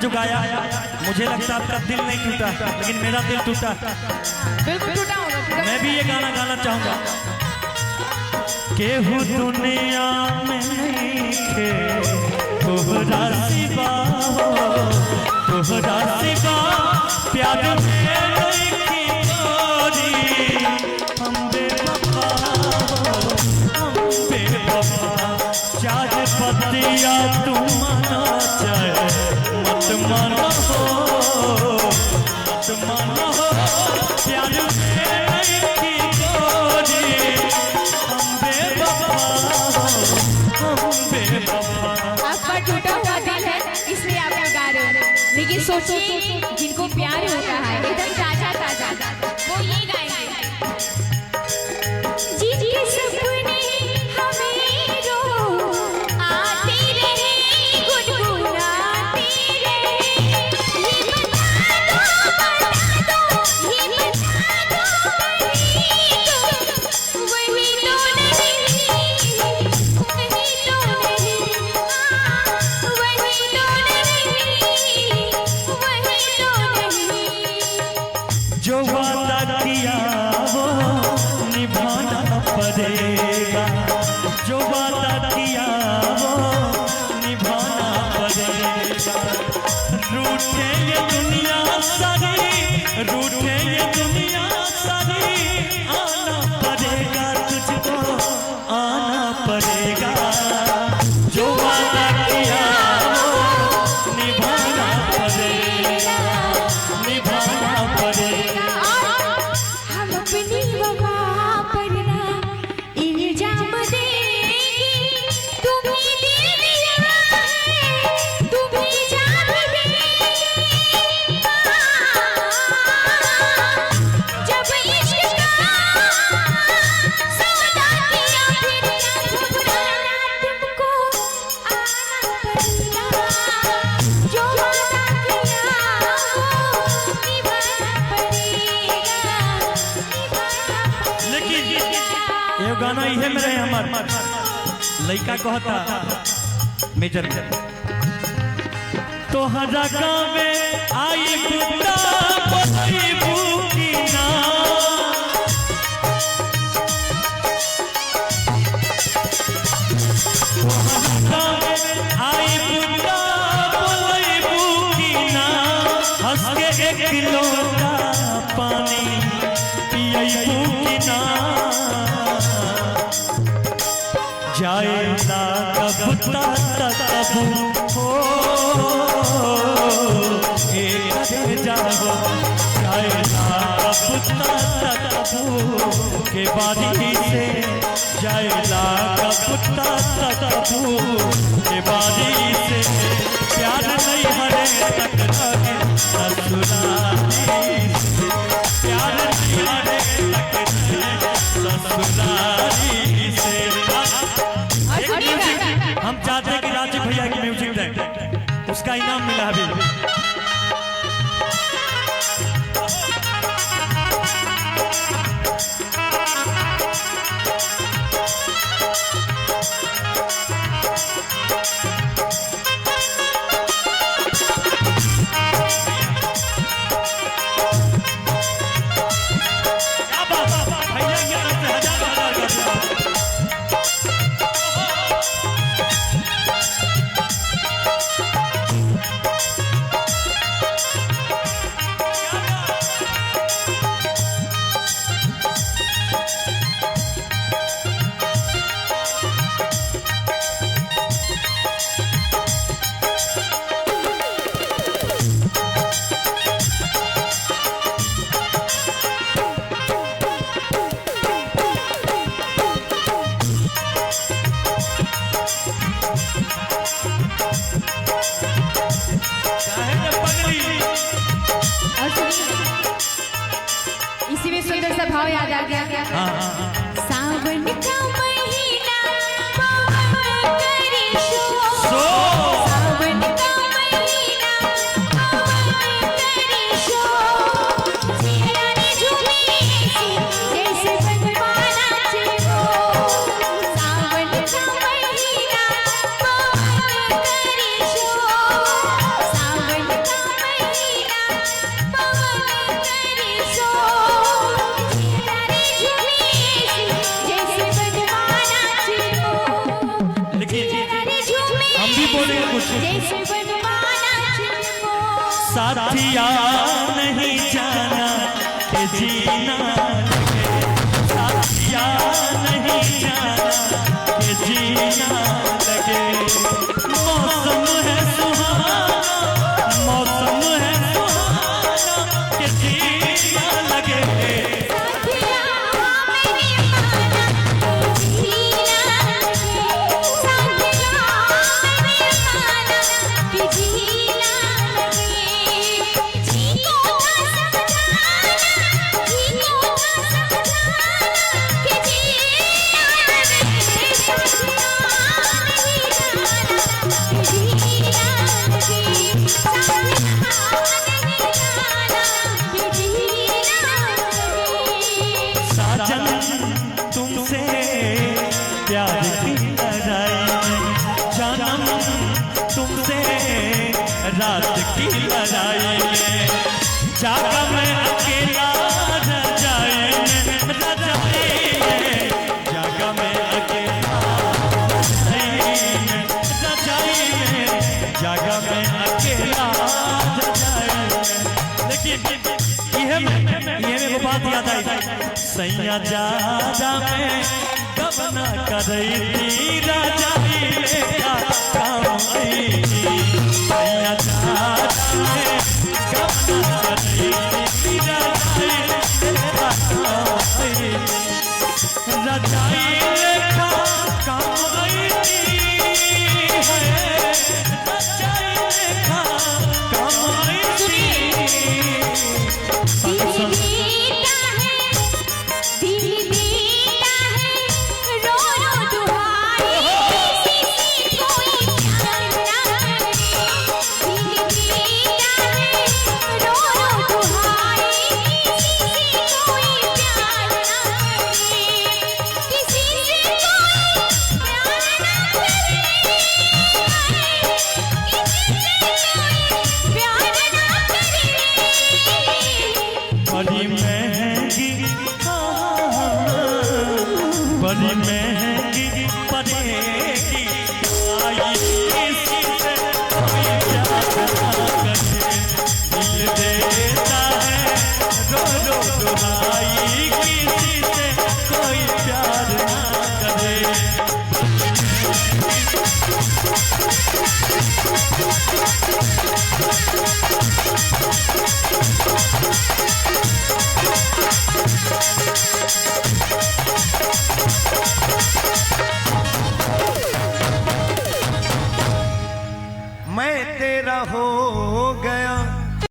जो गाया मुझे लगता है आपका दिल नहीं टूटा, लेकिन मेरा दिल टूटा। बिल्कुल टूटा होगा। मैं भी ये गाना गाना चाहूंगा। केहू दुनिया में नहीं खे तोहरा सिवा हो, तोहरा सिवा प्यार में नहीं की तोरी। हम बेवफा हो, हम बेवफा, चार पतिया तुम मानो चाहे मत मानो हो, मत मानो हो, प्यार में नहीं की तोरी। हम बेवफा हो, हम बेवफा। आपका टूटा हुआ दिल है इसलिए आप गा रहे हो, लेकिन सोचिए जिनको प्यार होता है एकदम ताजा ताजा वो ये गाएंगे। जिनके सपने हमें रो आते रहे गुनगुनाते रहे, ये बता दो ये बता दो वही तो नहीं, वही तो नहीं, वही तो नहीं। जो वादा किया वो निभाना पड़ेगा, जो वादा किया वो निभाना पड़ेगा। रूठे ये दुनिया सारी, रूठे ये दुनिया सारी, आना पड़ेगा तुझको, आना पड़ेगा। जो वादा किया वो निभाना पड़ेगा, निभाना पड़ेगा। हम अपनी वफा पर ना इल्जाम देंगे, तुम्हें दिल दिया है तुम्हें जान देंगे। जब इश्क का सौदा किया फिर क्या घबराना, तुमको आना पड़ेगा। जो वादा किया वो निभाना पड़ेगा, निभाना लेकिन पड़ेगा। ये गाना इहे में रहे हमार लइका कहता मेजर तोहरा गावे आई बुता बसीबू की ना। तोहरा गावे आई बुता बसीबू की ना। हंस के एक लोटा पानी पियबू की ना। जाएगा कब तक हो एक जाओ, जाएगा कब तक के बारी से, जाएगा कब तक के बारी से। प्यार नहीं हरे तक लगे ससुराली से, प्यार नहीं हरे तक ससुराली से। हम चाहते हैं कि राजीव भैया की म्यूजिक दें, उसका इनाम मिला अभी। क्या बात है भैया की तरफ से हजार का इसी में सुंदर सा भाव याद आ गया। सावन का महीना पवन करे शोर, सावन का महीना पवन करे शोर। चेहरा ने झूमे ऐसे जैसे भगवान नाचे हो। सावन का महीना पवन करे शोर, सावन साथिया नहीं जाना के जीना लगे, साथिया नहीं जाना के जीना लगे। मौसम है सुहाना, मौसम है सुहाना के जीना लगे। साथिया मेरी माना जीना लगे, साथिया मेरी माना कि जीना लगे। जी को ना समझाना, जी को ना समझाना कि जीना लगे। साथिया नहीं जाना कि जीना लगे, साथिया नहीं जाना कि जीना लगे। साजन तुमसे प्यार की लड़ाई में, जन्म तुमसे रात की लड़ाई में, जागा मैं अकेला रजाई में, रजाई में, जागा मैं अकेला रजाई में, रजाई में, जागा मैं अकेला रजाई में। लेकिन ये में वो बात याद आई, सैया जादा में कब न करई थी, राजाई लेका काम आई थी। सैया